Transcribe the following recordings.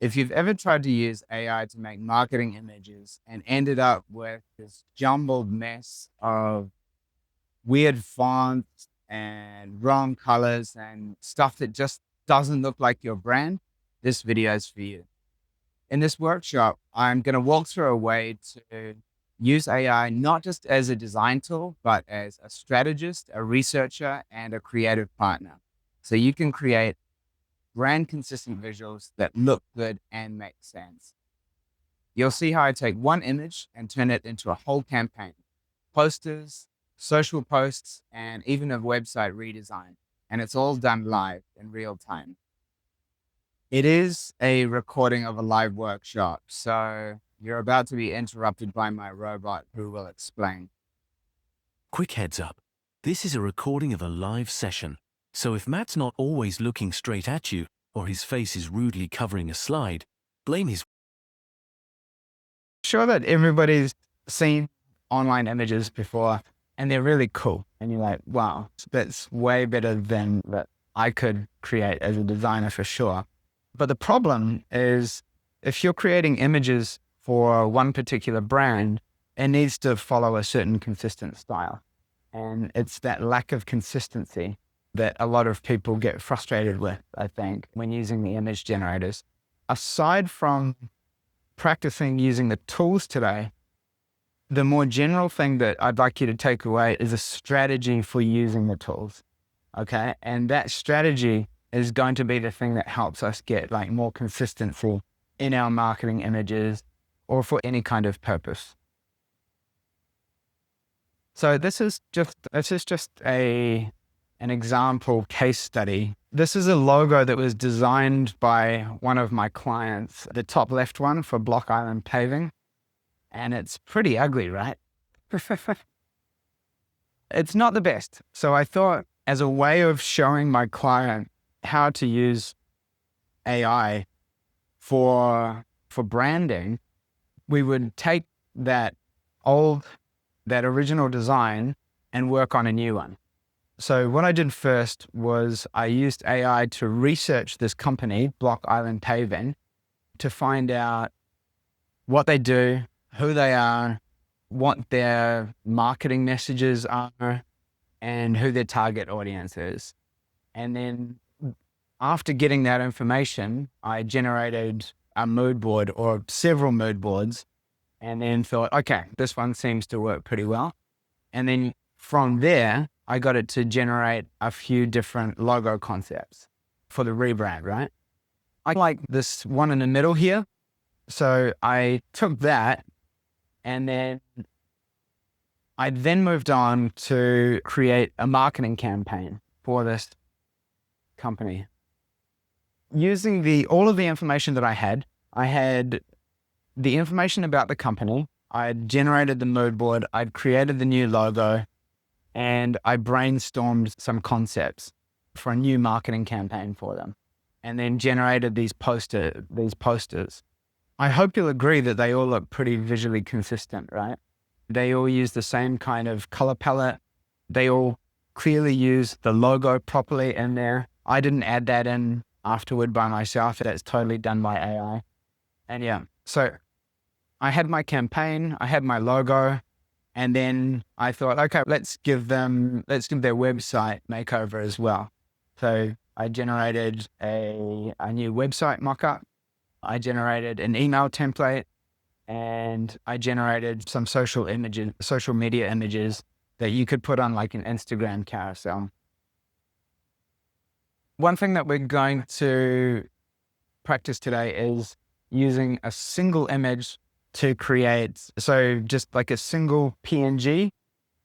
If you've ever tried to use AI to make marketing images and ended up with this jumbled mess of weird fonts and wrong colors and stuff that just doesn't look like your brand, this video is for you. In this workshop, I'm going to walk through a way to use AI not just as a design tool, but as a strategist, a researcher, and a creative partner. So you can create brand consistent visuals that look good and make sense. You'll see how I take one image and turn it into a whole campaign, posters, social posts, and even a website redesign. And it's all done live in real time. It is a recording of a live workshop, so you're about to be interrupted by my robot who will explain. Quick heads up, this is a recording of a live session, so if Matt's not always looking straight at you, or his face is rudely covering a slide, blame his... Sure that everybody's seen online images before, and they're really cool. And you're like, wow, that's way better than that I could create as a designer for sure. But the problem is if you're creating images for one particular brand, it needs to follow a certain consistent style. And it's that lack of consistency that a lot of people get frustrated with, I think, when using the image generators. Aside from practicing using the tools today, the more general thing that I'd like you to take away is a strategy for using the tools. Okay. And that strategy is going to be the thing that helps us get like more consistency in our marketing images or for any kind of purpose. So this is just an example case study. This is a logo that was designed by one of my clients, the top left one for Block Island Paving. And it's pretty ugly, right? It's not the best. So I thought as a way of showing my client how to use AI for branding, we would take that original design and work on a new one. So what I did first was I used AI to research this company, Block Island Paving, to find out what they do, who they are, what their marketing messages are, and who their target audience is. And then after getting that information, I generated a mood board or several mood boards and then thought, okay, this one seems to work pretty well. And then from there, I got it to generate a few different logo concepts for the rebrand, right? I like this one in the middle here. So I took that and then I moved on to create a marketing campaign for this company. Using all of the information that I had the information about the company, I'd generated the mood board, I'd created the new logo, and I brainstormed some concepts for a new marketing campaign for them, and then generated these posters. I hope you'll agree that they all look pretty visually consistent, right? They all use the same kind of color palette. They all clearly use the logo properly in there. I didn't add that in afterward by myself. That's totally done by AI. And yeah, so I had my campaign, I had my logo, and then I thought, okay, let's give their website makeover as well. So I generated a new website mockup. I generated an email template, and I generated some social media images that you could put on like an Instagram carousel. One thing that we're going to practice today is using a single image to create, so just like a single PNG,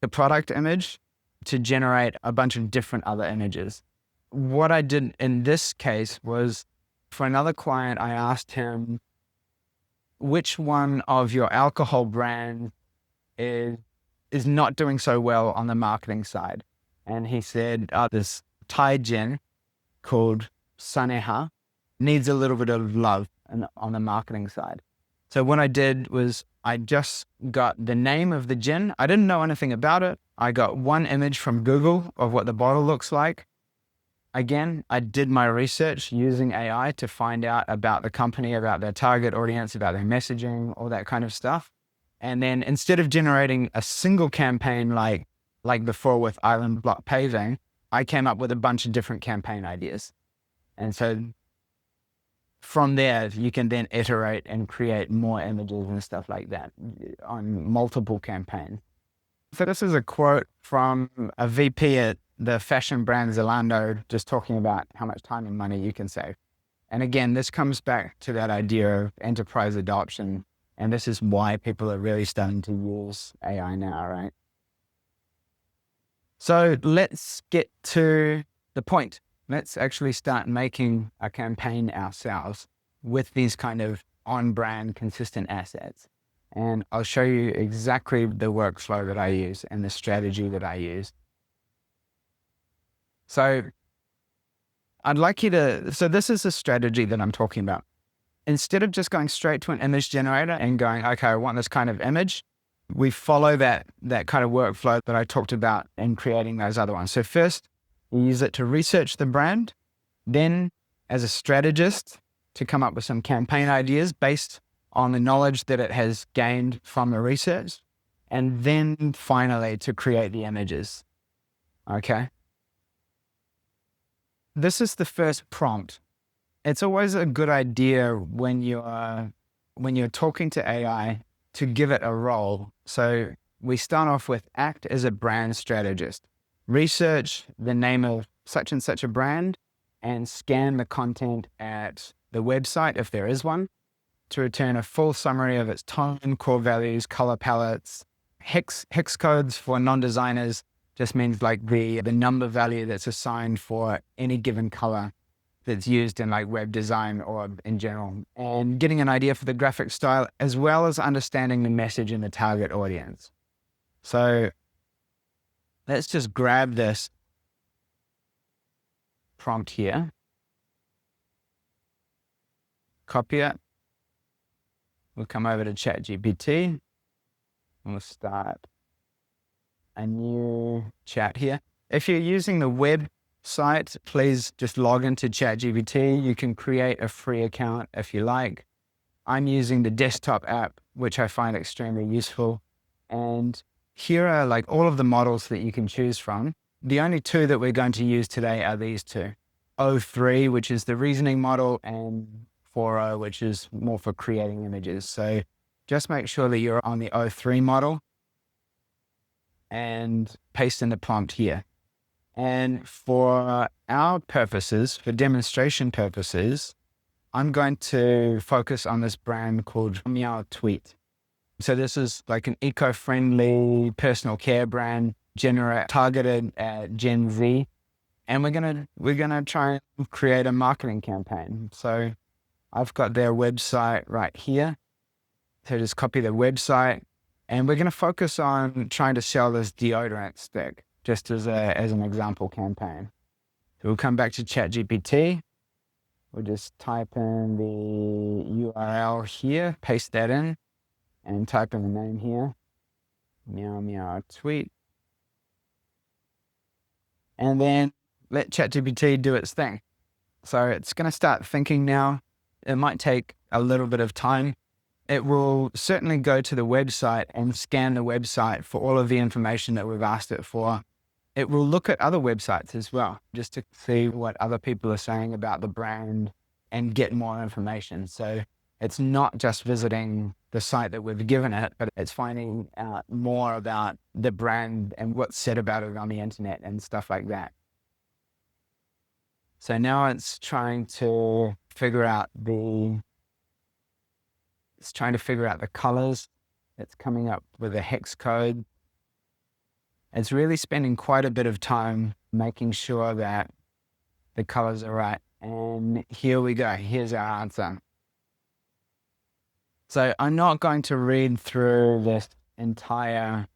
the product image, to generate a bunch of different other images. What I did in this case was, for another client, I asked him, which one of your alcohol brands is not doing so well on the marketing side? And he said, this Thai gin called Saneha needs a little bit of love on the marketing side. So what I did was I just got the name of the gin. I didn't know anything about it. I got one image from Google of what the bottle looks like. Again, I did my research using AI to find out about the company, about their target audience, about their messaging, all that kind of stuff. And then instead of generating a single campaign like before with island block paving, I came up with a bunch of different campaign ideas. And so from there, you can then iterate and create more images and stuff like that on multiple campaigns. So this is a quote from a VP at the fashion brand Zalando, just talking about how much time and money you can save. And again, this comes back to that idea of enterprise adoption. And this is why people are really starting to use AI now, right? So let's get to the point. Let's actually start making a campaign ourselves with these kind of on-brand consistent assets. And I'll show you exactly the workflow that I use and the strategy that I use. So I'd like you to, so this is the strategy that I'm talking about. Instead of just going straight to an image generator and going, okay, I want this kind of image, we follow that kind of workflow that I talked about in creating those other ones. So first, you use it to research the brand, then as a strategist to come up with some campaign ideas based on the knowledge that it has gained from the research, and then finally to create the images. Okay. This is the first prompt. It's always a good idea when you're talking to AI to give it a role. So we start off with act as a brand strategist. Research the name of such and such a brand and scan the content at the website, if there is one, to return a full summary of its tone, core values, color palettes. Hex codes for non-designers just means like the number value that's assigned for any given color that's used in like web design or in general, and getting an idea for the graphic style, as well as understanding the message and the target audience. So let's just grab this prompt here, copy it. We'll come over to ChatGPT and we'll start a new chat here. If you're using the website, please just log into ChatGPT. You can create a free account if you like. I'm using the desktop app, which I find extremely useful. And here are like all of the models that you can choose from. The only two that we're going to use today are these two. O3, which is the reasoning model, and 4.0, which is more for creating images. So just make sure that you're on the O3 model and paste in the prompt here. And for our purposes, for demonstration purposes, I'm going to focus on this brand called Meow Tweet. So this is like an eco-friendly personal care brand targeted at Gen Z. And we're gonna try and create a marketing campaign. So I've got their website right here. So just copy their website, and we're gonna focus on trying to sell this deodorant stick, just as an example campaign. So we'll come back to ChatGPT. We'll just type in the URL here, paste that in, and type in the name here, Meow Tweet. And then let ChatGPT do its thing. So it's going to start thinking now. It might take a little bit of time. It will certainly go to the website and scan the website for all of the information that we've asked it for. It will look at other websites as well, just to see what other people are saying about the brand and get more information. So it's not just visiting the site that we've given it, but it's finding out more about the brand and what's said about it on the internet and stuff like that. So now it's trying to figure out the colors. It's coming up with a hex code. It's really spending quite a bit of time making sure that the colors are right. And here we go. Here's our answer. So I'm not going to read through this entire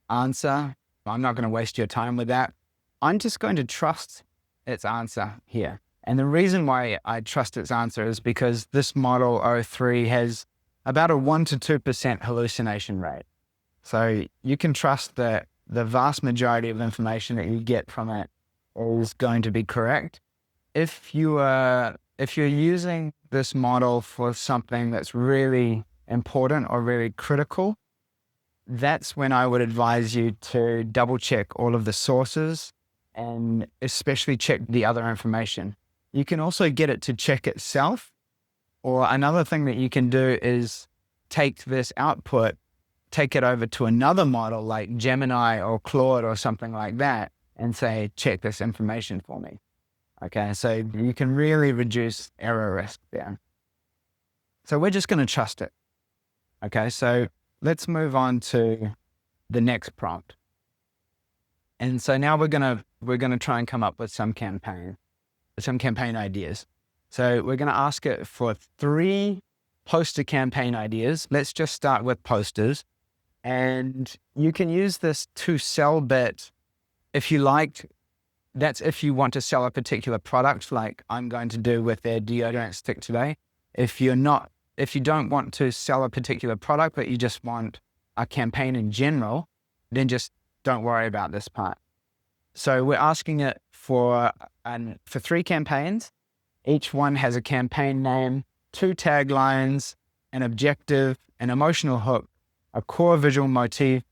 answer. I'm not going to waste your time with that. I'm just going to trust its answer here. And the reason why I trust its answer is because this model O3 has about a 1 to 2% hallucination rate. So you can trust that the vast majority of information that you get from it is going to be correct. If you're using this model for something that's really important or really critical, that's when I would advise you to double check all of the sources and especially check the other information. You can also get it to check itself, or another thing that you can do is take this output, take it over to another model like Gemini or Claude or something like that and say, check this information for me. Okay, so you can really reduce error risk there. So we're just going to trust it. Okay, so let's move on to the next prompt. And so now we're gonna try and come up with some campaign ideas. So we're gonna ask it for 3 poster campaign ideas. Let's just start with posters. And you can use this to sell bit if you like. That's if you want to sell a particular product, like I'm going to do with their deodorant stick today. If you don't want to sell a particular product, but you just want a campaign in general, then just don't worry about this part. So we're asking it for 3 campaigns. Each one has a campaign name, 2 taglines, an objective, an emotional hook, a core visual motif,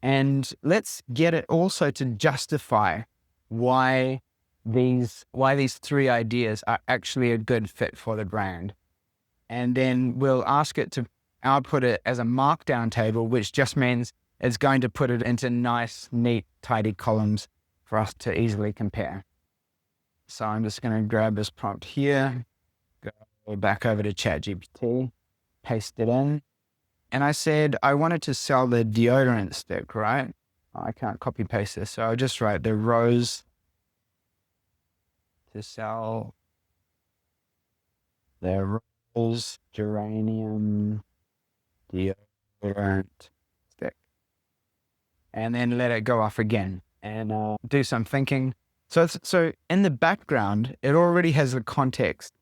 and let's get it also to justify why these 3 ideas are actually a good fit for the brand. And then we'll ask it to output it as a markdown table, which just means it's going to put it into nice, neat, tidy columns for us to easily compare. So I'm just going to grab this prompt here, go back over to ChatGPT, paste it in. And I said I wanted to sell the deodorant stick, right? I can't copy paste this, so I'll just write the rose to sell the rose geranium deodorant stick. And then let it go off again and do some thinking. So in the background, it already has the context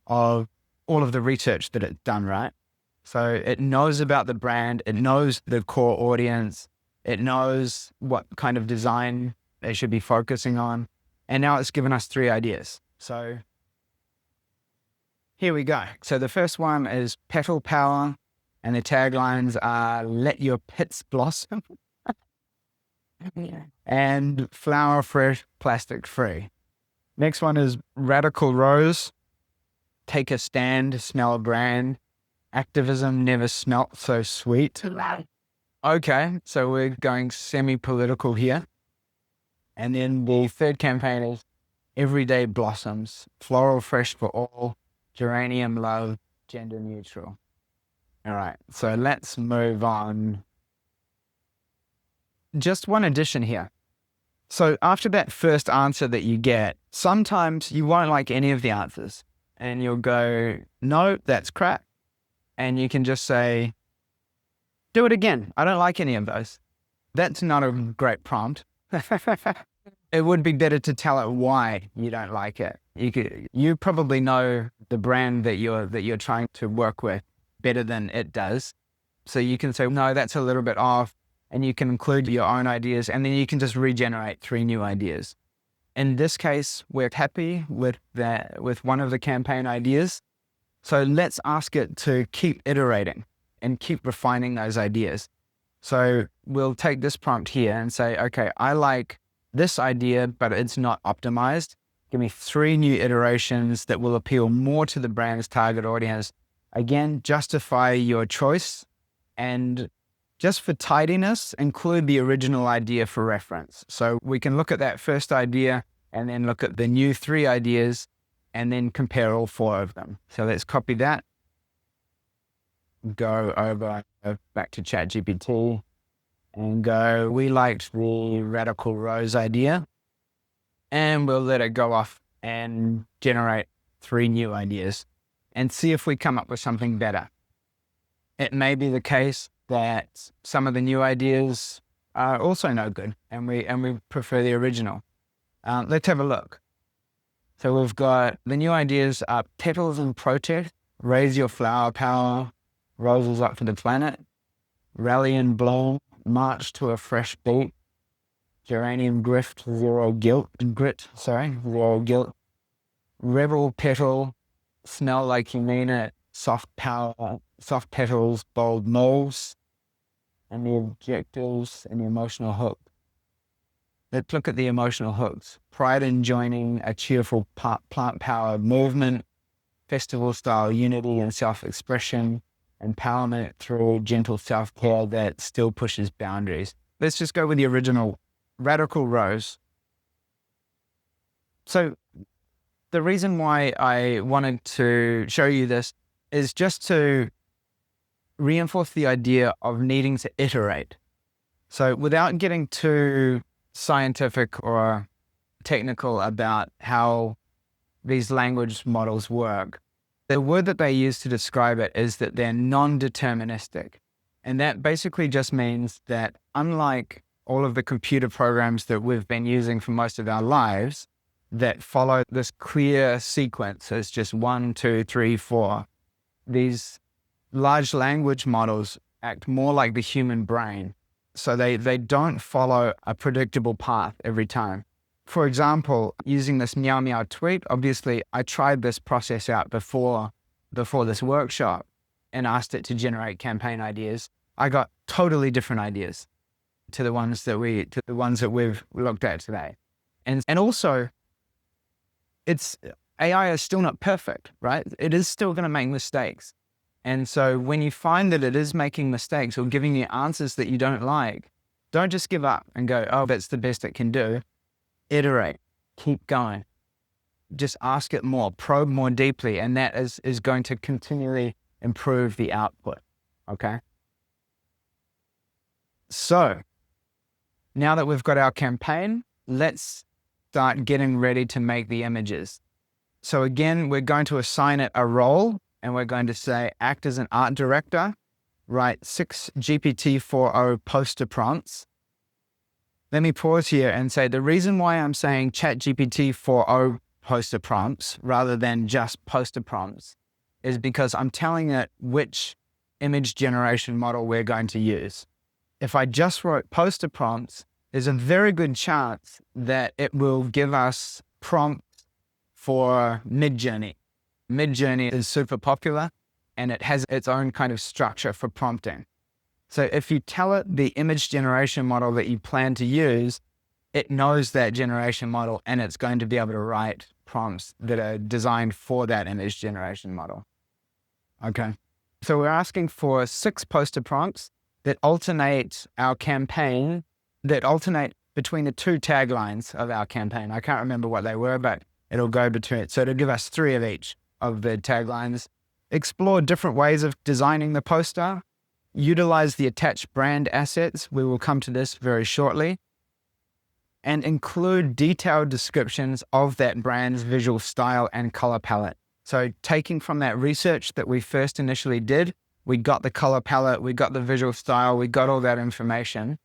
of all of the research that it's done, right? So it knows about the brand, it knows the core audience, it knows what kind of design they should be focusing on. And now it's given us 3 ideas. So here we go. So the first one is petal power, and the taglines are let your pits blossom and flower fresh, plastic free. Next one is radical rose, take a stand, smell a brand. Activism never smelt so sweet. Okay, so we're going semi-political here. And then the third campaign is everyday blossoms, floral fresh for all, geranium love, gender neutral. All right, so let's move on. Just one addition here. So after that first answer that you get, sometimes you won't like any of the answers and you'll go, no, that's crap. And you can just say, do it again. I don't like any of those. That's not a great prompt. It would be better to tell it why you don't like it. You probably know the brand that you're trying to work with better than it does. So you can say, no, that's a little bit off. And you can include your own ideas, and then you can just regenerate 3 new ideas. In this case, we're happy with one of the campaign ideas. So let's ask it to keep iterating and keep refining those ideas. So we'll take this prompt here and say, okay, I like this idea, but it's not optimized. Give me 3 new iterations that will appeal more to the brand's target audience. Again, justify your choice, and just for tidiness, include the original idea for reference. So we can look at that first idea and then look at the new 3 ideas and then compare all 4 of them. So let's copy that, go over back to ChatGPT and go, we liked the radical rose idea, and we'll let it go off and generate 3 new ideas and see if we come up with something better. It may be the case that some of the new ideas are also no good and we prefer the original. Let's have a look. So we've got the new ideas are petals and protest, raise your flower power, roses up for the planet, rally and bloom, march to a fresh beat, geranium zero guilt, rebel petal, smell like you mean it, soft power, soft petals, bold moles, and the objectives and the emotional hook. Let's look at the emotional hooks. Pride in joining a cheerful plant power movement, festival style unity and self-expression, empowerment through gentle self-care that still pushes boundaries. Let's just go with the original Radical Rose. So the reason why I wanted to show you this is just to reinforce the idea of needing to iterate. So without getting too scientific or technical about how these language models work, the word that they use to describe it is that they're non-deterministic. And that basically just means that unlike all of the computer programs that we've been using for most of our lives that follow this clear sequence, it's just 1, 2, 3, 4, these large language models act more like the human brain. So they don't follow a predictable path every time. For example, using this meow meow tweet, obviously I tried this process out before this workshop and asked it to generate campaign ideas. I got totally different ideas to the ones that we've looked at today. And also, AI is still not perfect, right? It is still going to make mistakes. And so when you find that it is making mistakes or giving you answers that you don't like, don't just give up and go, oh, that's the best it can do. Iterate, keep going. Just ask it more, probe more deeply, and that is going to continually improve the output, okay? So now that we've got our campaign, let's start getting ready to make the images. So again, we're going to assign it a role, and we're going to say, act as an art director, write 6 GPT-4o poster prompts. Let me pause here and say the reason why I'm saying ChatGPT-4o poster prompts rather than just poster prompts is because I'm telling it which image generation model we're going to use. If I just wrote poster prompts, there's a very good chance that it will give us prompts for Midjourney. Midjourney is super popular and it has its own kind of structure for prompting. So if you tell it the image generation model that you plan to use, it knows that generation model and it's going to be able to write prompts that are designed for that image generation model. Okay. So we're asking for 6 poster prompts that alternate our campaign, that alternate between the 2 taglines of our campaign. I can't remember what they were, but it'll go between it. So it'll give us 3 of each of the taglines. Explore different ways of designing the poster. Utilize the attached brand assets. We will come to this very shortly. And include detailed descriptions of that brand's visual style and color palette. So taking from that research that we first initially did, we got the color palette, we got the visual style, we got all that information.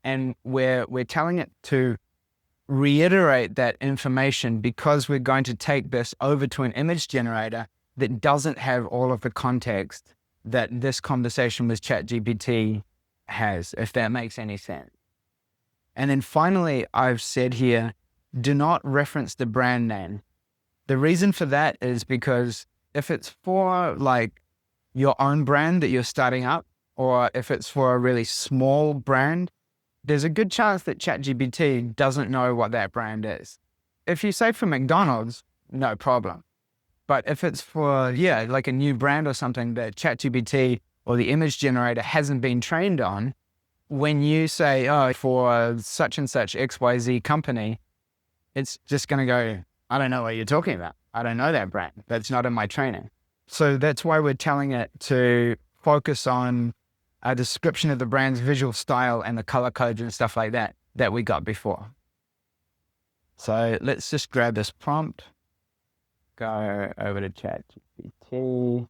And we're telling it to reiterate that information because we're going to take this over to an image generator that doesn't have all of the context that this conversation with ChatGPT has, if that makes any sense. And then finally, I've said here, do not reference the brand name. The reason for that is because if it's for like your own brand that you're starting up, or if it's for a really small brand, there's a good chance that ChatGPT doesn't know what that brand is. If you say for McDonald's, no problem. But if it's for, like a new brand or something that ChatGPT or the image generator hasn't been trained on, when you say, oh, for such and such XYZ company, it's just going to go, I don't know what you're talking about. I don't know that brand. That's not in my training. So that's why we're telling it to focus on a description of the brand's visual style and the color codes and stuff like that we got before. So let's just grab this prompt, go over to ChatGPT,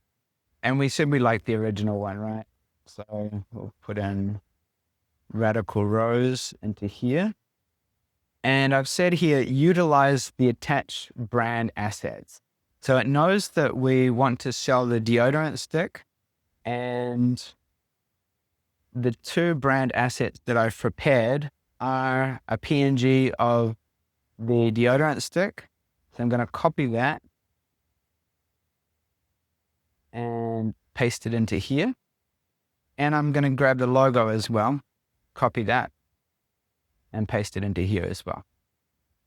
and we said we like the original one, right? So we'll put in Radical Rose into here. And I've said here, utilize the attached brand assets. So it knows that we want to sell the deodorant stick, and the 2 brand assets that I've prepared are a PNG of the deodorant stick. So I'm going to copy that and paste it into here. And I'm going to grab the logo as well, copy that, and paste it into here as well.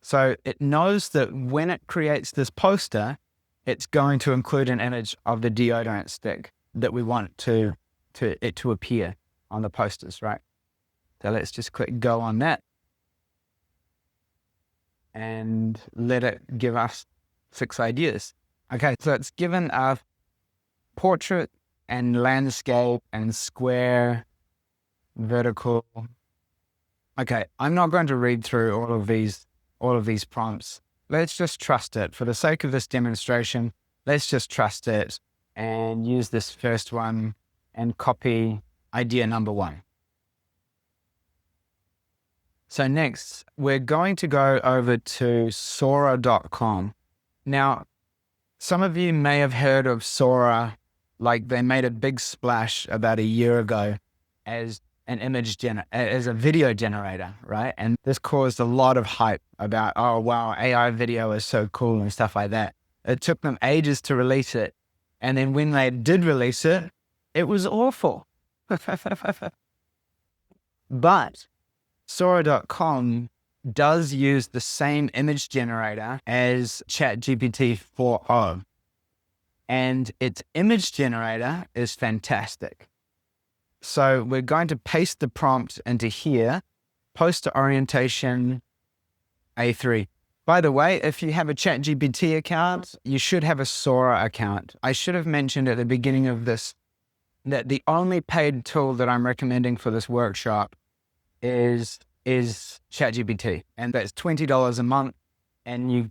So it knows that when it creates this poster, it's going to include an image of the deodorant stick that we want it to appear on the posters, right? So let's just click go on that and let it give us 6 ideas. Okay, so it's given a portrait and landscape and square, vertical. Okay, I'm not going to read through all of these prompts. Let's just trust it. For the sake of this demonstration, let's just trust it and use this first one and copy idea number 1. So next, we're going to go over to Sora.com. Now, some of you may have heard of Sora, like they made a big splash about a year ago as as a video generator, right? And this caused a lot of hype about, oh wow, AI video is so cool and stuff like that. It took them ages to release it. And then when they did release it, it was awful. But Sora.com does use the same image generator as ChatGPT 4.0. And its image generator is fantastic. So we're going to paste the prompt into here, poster orientation A3. By the way, if you have a ChatGPT account, you should have a Sora account. I should have mentioned at the beginning of this that the only paid tool that I'm recommending for this workshop is ChatGPT, and that's $20 a month. And you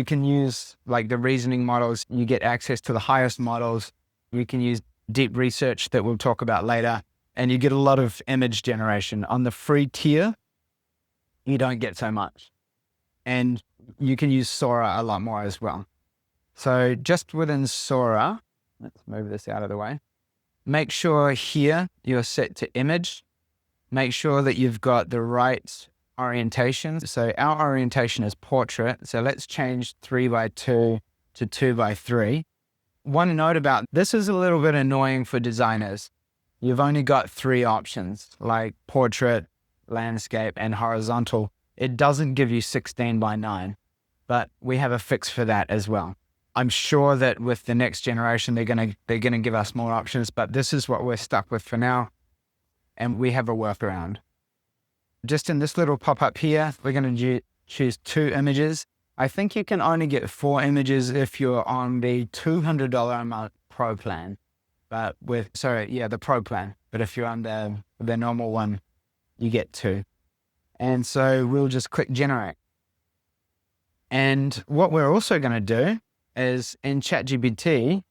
can use like the reasoning models, you get access to the highest models. You can use deep research that we'll talk about later, and you get a lot of image generation. On the free tier, you don't get so much. And you can use Sora a lot more as well. So just within Sora, let's move this out of the way. Make sure here you're set to image. Make sure that you've got the right orientation. So our orientation is portrait. So let's change 3x2 to 2x3. One note about this is a little bit annoying for designers. You've only got 3 options like portrait, landscape, and horizontal. It doesn't give you 16:9, but we have a fix for that as well. I'm sure that with the next generation, they're gonna give us more options, but this is what we're stuck with for now. And we have a workaround. Just in this little pop-up here, we're going to choose 2 images. I think you can only get 4 images if you're on the $200 a month Pro plan. But the Pro plan. But if you're on the normal one, you get 2. And so we'll just click generate. And what we're also going to do is in ChatGPT,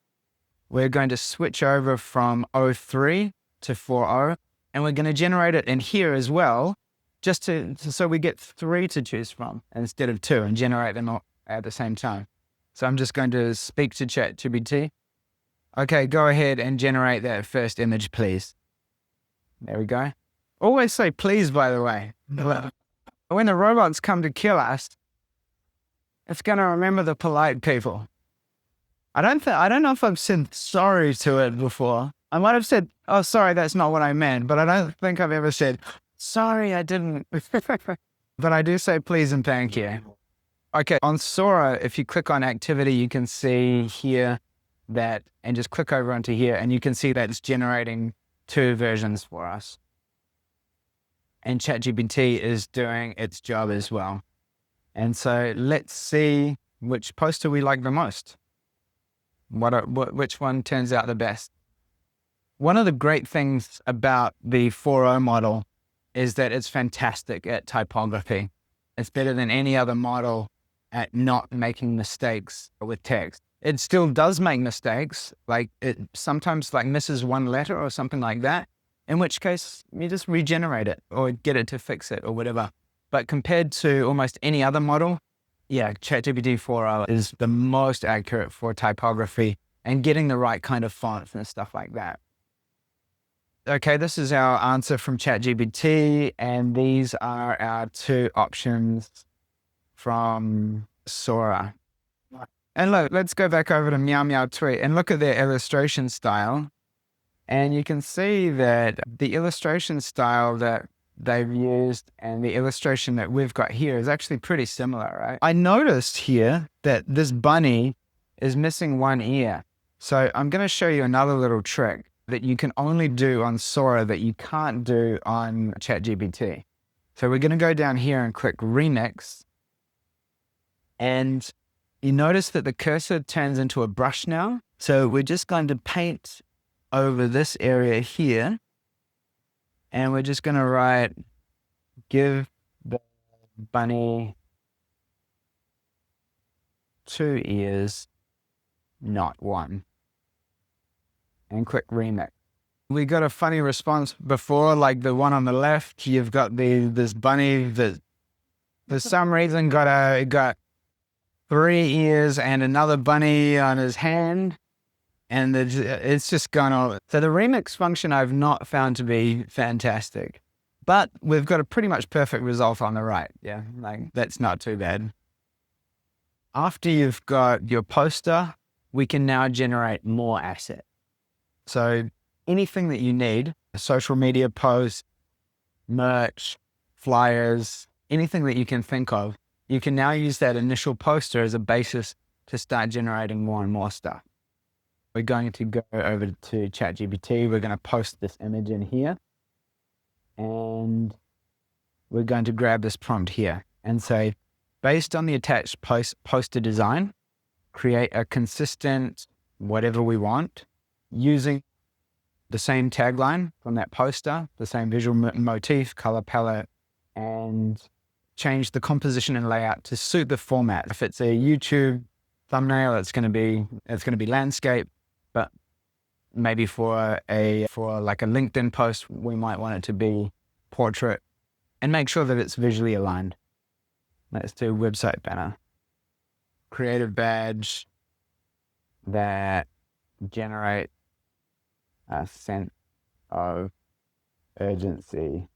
we're going to switch over from 03 to 4.0. And we're going to generate it in here as well, just so we get 3 to choose from instead of 2 and generate them all at the same time. So I'm just going to speak to ChatGPT. Okay, go ahead and generate that first image, please. There we go. Always say please, by the way. When the robots come to kill us, it's going to remember the polite people. I don't know if I've said sorry to it before. I might have said, oh, sorry, that's not what I meant, but I don't think I've ever said, sorry, I didn't. But I do say please and thank you. Okay, on Sora, if you click on activity, you can see here that, and just click over onto here, and you can see that it's generating 2 versions for us. And ChatGPT is doing its job as well. And so let's see which poster we like the most. Which one turns out the best? One of the great things about the 4.0 model is that it's fantastic at typography. It's better than any other model at not making mistakes with text. It still does make mistakes, like it sometimes like misses one letter or something like that, in which case you just regenerate it or get it to fix it or whatever. But compared to almost any other model, yeah, ChatGPT 4.0 is the most accurate for typography and getting the right kind of fonts and stuff like that. Okay, this is our answer from ChatGPT, and these are our two options from Sora. And look, let's go back over to Meow Meow Tweet and look at their illustration style. And you can see that the illustration style that they've used and the illustration that we've got here is actually pretty similar, right? I noticed here that this bunny is missing one ear. So I'm going to show you another little trick that you can only do on Sora that you can't do on ChatGPT. So we're going to go down here and click Remix. And you notice that the cursor turns into a brush now. So we're just going to paint over this area here. And we're just going to write, give the bunny 2 ears, not 1. And click Remix. We got a funny response before, like the one on the left. You've got this bunny that for some reason got 3 ears and another bunny on his hand. And it's just gone all. So the remix function I've not found to be fantastic, but we've got a pretty much perfect result on the right. Yeah, like that's not too bad. After you've got your poster, we can now generate more assets. So anything that you need, a social media post, merch, flyers, anything that you can think of, you can now use that initial poster as a basis to start generating more and more stuff. We're going to go over to ChatGPT. We're going to post this image in here. And we're going to grab this prompt here and say, based on the attached poster design, create a consistent whatever we want using the same tagline from that poster, the same visual motif, color palette, and change the composition and layout to suit the format. If it's a YouTube thumbnail, it's going to be landscape. But maybe for like a LinkedIn post, we might want it to be portrait, and make sure that it's visually aligned. Let's do website banner. Creative badge that generate a sense of urgency,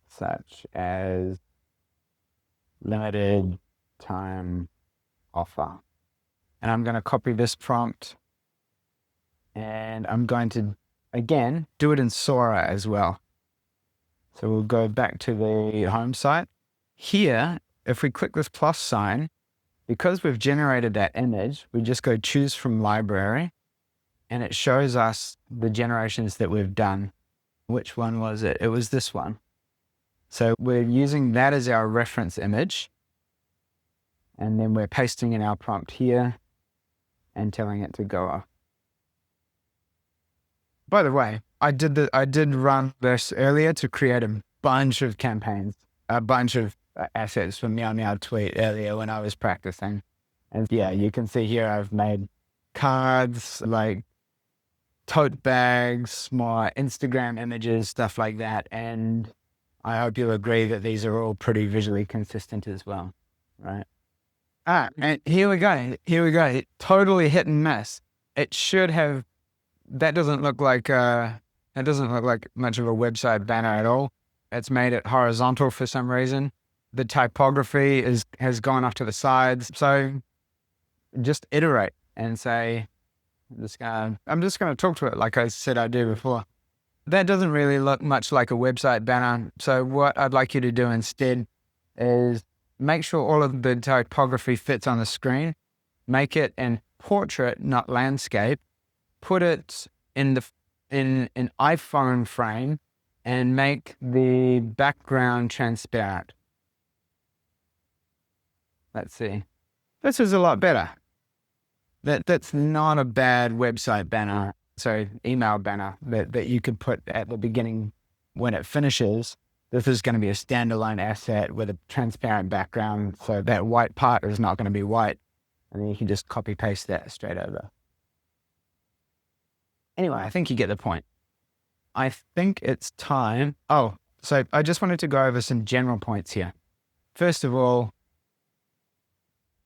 such as limited time offer. And I'm going to copy this prompt. And I'm going to, again, do it in Sora as well. So we'll go back to the home site. Here, if we click this plus sign, because we've generated that image, we just go choose from library, and it shows us the generations that we've done. Which one was it? It was this one. So we're using that as our reference image. And then we're pasting in our prompt here and telling it to go off. By the way, I did run this earlier to create a bunch of campaigns, a bunch of assets for Meow Meow Tweet earlier when I was practicing. And yeah, you can see here I've made cards, like tote bags, more Instagram images, stuff like that. And I hope you'll agree that these are all pretty visually consistent as well, right? And here we go. Totally hit and miss. It should have. That doesn't look like much of a website banner at all. It's made it horizontal for some reason. The typography has gone off to the sides. So just iterate and say, I'm just gonna talk to it like I said I do before. That doesn't really look much like a website banner. So what I'd like you to do instead is make sure all of the typography fits on the screen. Make it in portrait, not landscape. Put it in an iPhone frame and make the background transparent. Let's see. This is a lot better. That's not a bad website banner, sorry, email banner that you could put at the beginning when it finishes. This is going to be a standalone asset with a transparent background, so that white part is not going to be white. And then you can just copy paste that straight over. Anyway, I think you get the point. I think it's time. Oh, so I just wanted to go over some general points here. First of all,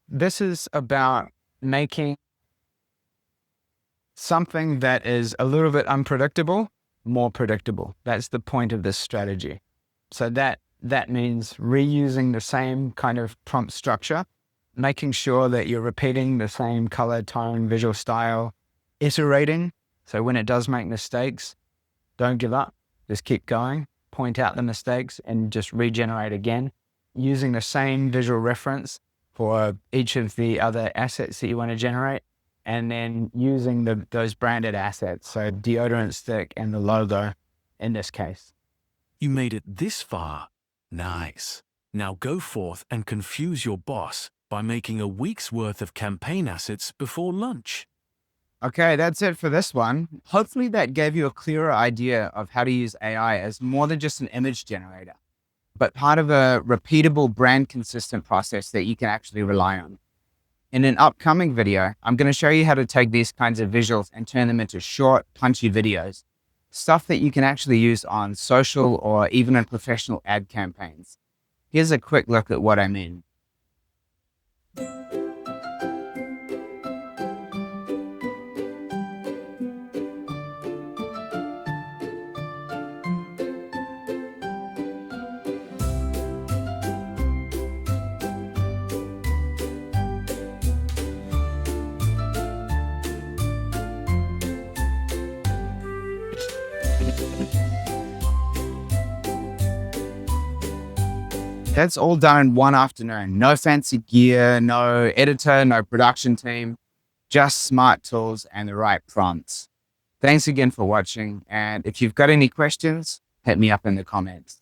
this is about making something that is a little bit unpredictable more predictable. That's the point of this strategy. So that means reusing the same kind of prompt structure, making sure that you're repeating the same color, tone, visual style, iterating. So when it does make mistakes, don't give up. Just keep going, point out the mistakes, and just regenerate again, using the same visual reference for each of the other assets that you want to generate, and then using those branded assets, so deodorant stick and the logo in this case. You made it this far. Nice. Now go forth and confuse your boss by making a week's worth of campaign assets before lunch. Okay, that's it for this one. Hopefully that gave you a clearer idea of how to use AI as more than just an image generator, but part of a repeatable, brand consistent process that you can actually rely on. In an upcoming video, I'm going to show you how to take these kinds of visuals and turn them into short, punchy videos, stuff that you can actually use on social or even in professional ad campaigns. Here's a quick look at what I mean. That's all done in one afternoon. No fancy gear, no editor, no production team, just smart tools and the right prompts. Thanks again for watching. And if you've got any questions, hit me up in the comments.